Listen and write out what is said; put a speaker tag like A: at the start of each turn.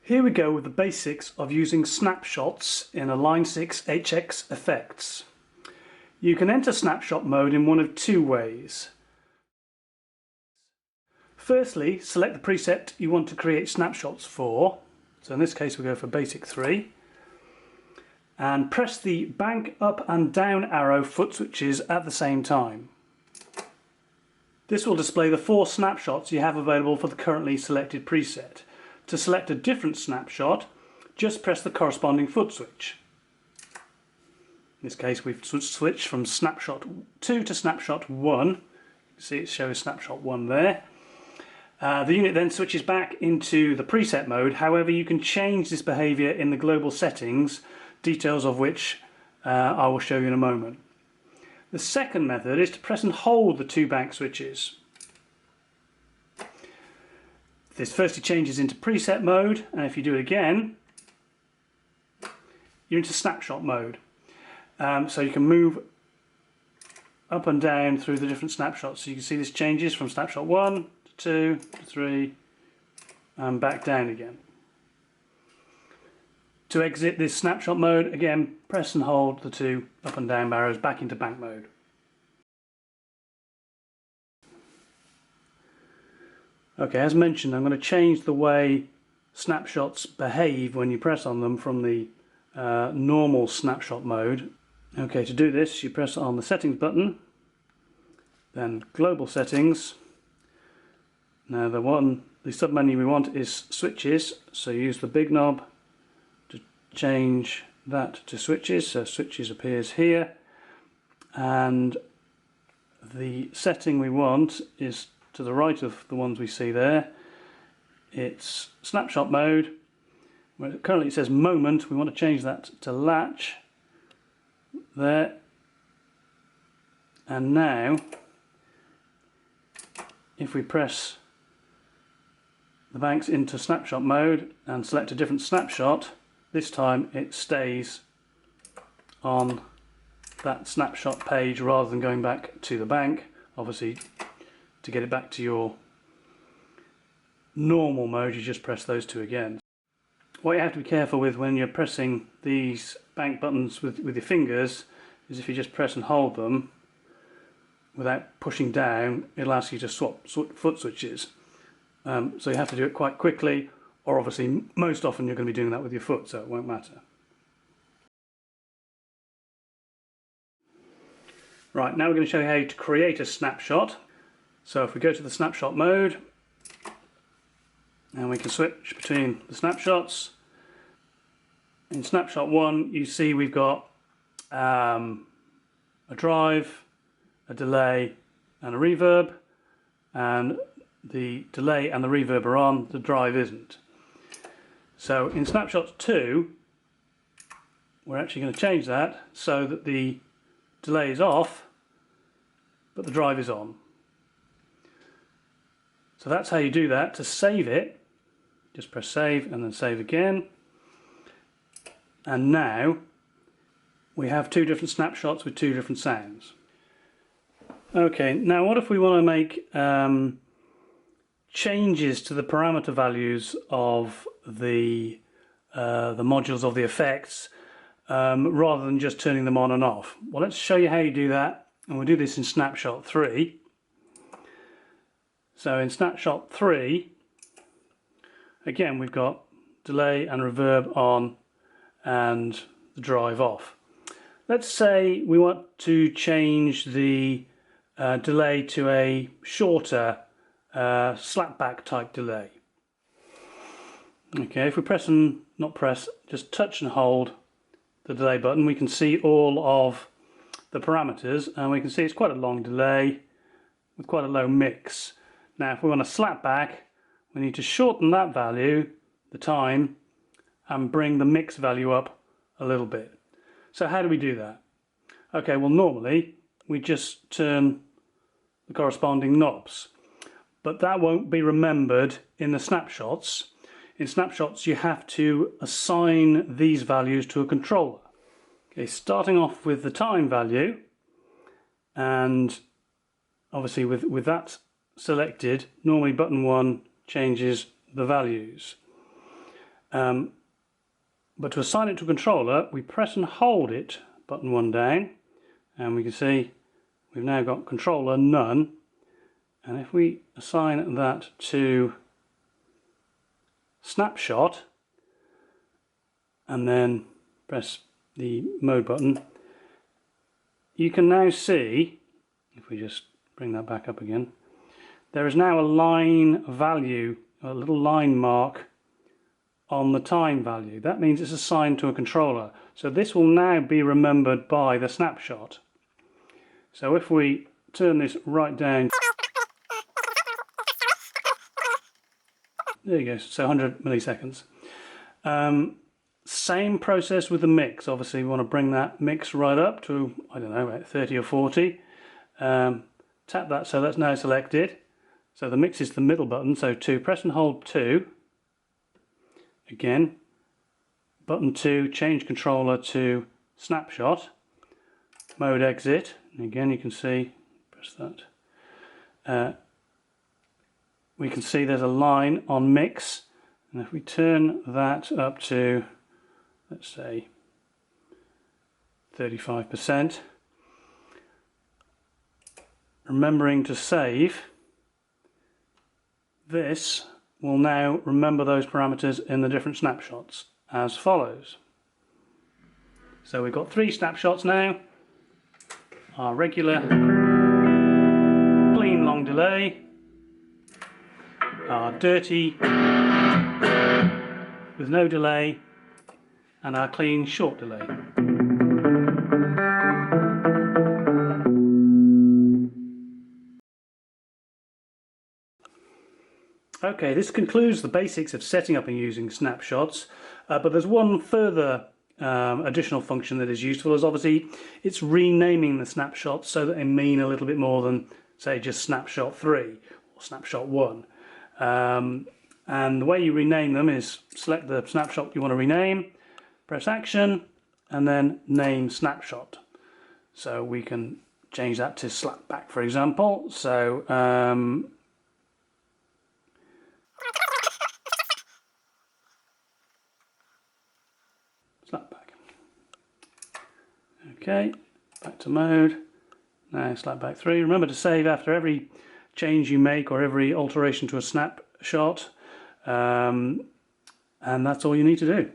A: Here we go with the basics of using snapshots in a Line 6 HX effects. You can enter snapshot mode in one of two ways. Firstly, select the preset you want to create snapshots for. So in this case we go for basic 3. And press the bank up and down arrow foot switches at the same time. This will display the 4 snapshots you have available for the currently selected preset. To select a different snapshot, just press the corresponding foot switch. In this case we've switched from snapshot 2 to snapshot 1. You can see it shows snapshot 1 there. The unit then switches back into the preset mode. However, you can change this behaviour in the global settings, details of which I will show you in a moment. The second method is to press and hold the 2 bank switches. This firstly changes into preset mode, and if you do it again, you're into snapshot mode. So you can move up and down through the different snapshots. So you can see this changes from snapshot 1 to 2 to 3 and back down again. To exit this snapshot mode, again press and hold the 2 up and down arrows back into bank mode. Okay, as mentioned, I'm going to change the way snapshots behave when you press on them from the normal snapshot mode. Okay, to do this you press on the settings button, then global settings. Now the submenu we want is switches, so use the big knob to change that to switches, so switches appears here, and the setting we want is to the right of the ones we see there. It's snapshot mode. Where currently it says moment, we want to change that to latch there. And now if we press the banks into snapshot mode and select a different snapshot, this time it stays on that snapshot page rather than going back to the bank. Obviously, to get it back to your normal mode, you just press those 2 again. What you have to be careful with when you're pressing these bank buttons with your fingers is if you just press and hold them without pushing down, it'll ask you to swap foot switches. So you have to do it quite quickly, or obviously most often you're going to be doing that with your foot, so it won't matter. Right, now we're going to show you how to create a snapshot. So if we go to the snapshot mode, and we can switch between the snapshots. In snapshot 1 you see we've got a drive, a delay and a reverb, and the delay and the reverb are on, the drive isn't. So in snapshot 2 we're actually going to change that so that the delay is off but the drive is on. So that's how you do that. To save it, just press save and then save again. And now we have 2 different snapshots with 2 different sounds. Okay, now what if we want to make changes to the parameter values of the modules of the effects rather than just turning them on and off? Well, let's show you how you do that, and we'll do this in snapshot 3. So in snapshot 3, again we've got delay and reverb on and the drive off. Let's say we want to change the delay to a shorter slapback type delay. Okay, if we press and not press, just touch and hold the delay button, we can see all of the parameters, and we can see it's quite a long delay with quite a low mix. Now if we want to slap back, we need to shorten that value, the time, and bring the mix value up a little bit. So how do we do that? Okay, well normally we just turn the corresponding knobs, but that won't be remembered in the snapshots. In snapshots you have to assign these values to a controller. Okay, starting off with the time value, and obviously with that selected, normally button 1 changes the values. But to assign it to a controller, we press and hold it, button 1 down, and we can see we've now got controller none. And if we assign that to snapshot and then press the mode button, you can now see, if we just bring that back up again, there is now a line value, a little line mark on the time value. That means it's assigned to a controller. So this will now be remembered by the snapshot. So if we turn this right down, there you go, so 100 milliseconds. Same process with the mix. Obviously we want to bring that mix right up to, I don't know, about 30 or 40. Tap that so that's now selected. So the mix is the middle button, so 2, press and hold 2. Again, button 2, change controller to snapshot. Mode exit, and again you can see, press that. We can see there's a line on mix, and if we turn that up to, let's say, 35%, remembering to save, this will now remember those parameters in the different snapshots as follows. So we've got 3 snapshots now. Our regular clean long delay, our dirty with no delay, and our clean short delay. Okay, this concludes the basics of setting up and using snapshots, but there's one further additional function that is useful, is obviously it's renaming the snapshots so that they mean a little bit more than, say, just snapshot 3 or snapshot 1. And the way you rename them is select the snapshot you want to rename, press action, and then name snapshot. So we can change that to slapback, for example. So slapback. Okay, back to mode. Now slapback 3. Remember to save after every change you make or every alteration to a snapshot, and that's all you need to do.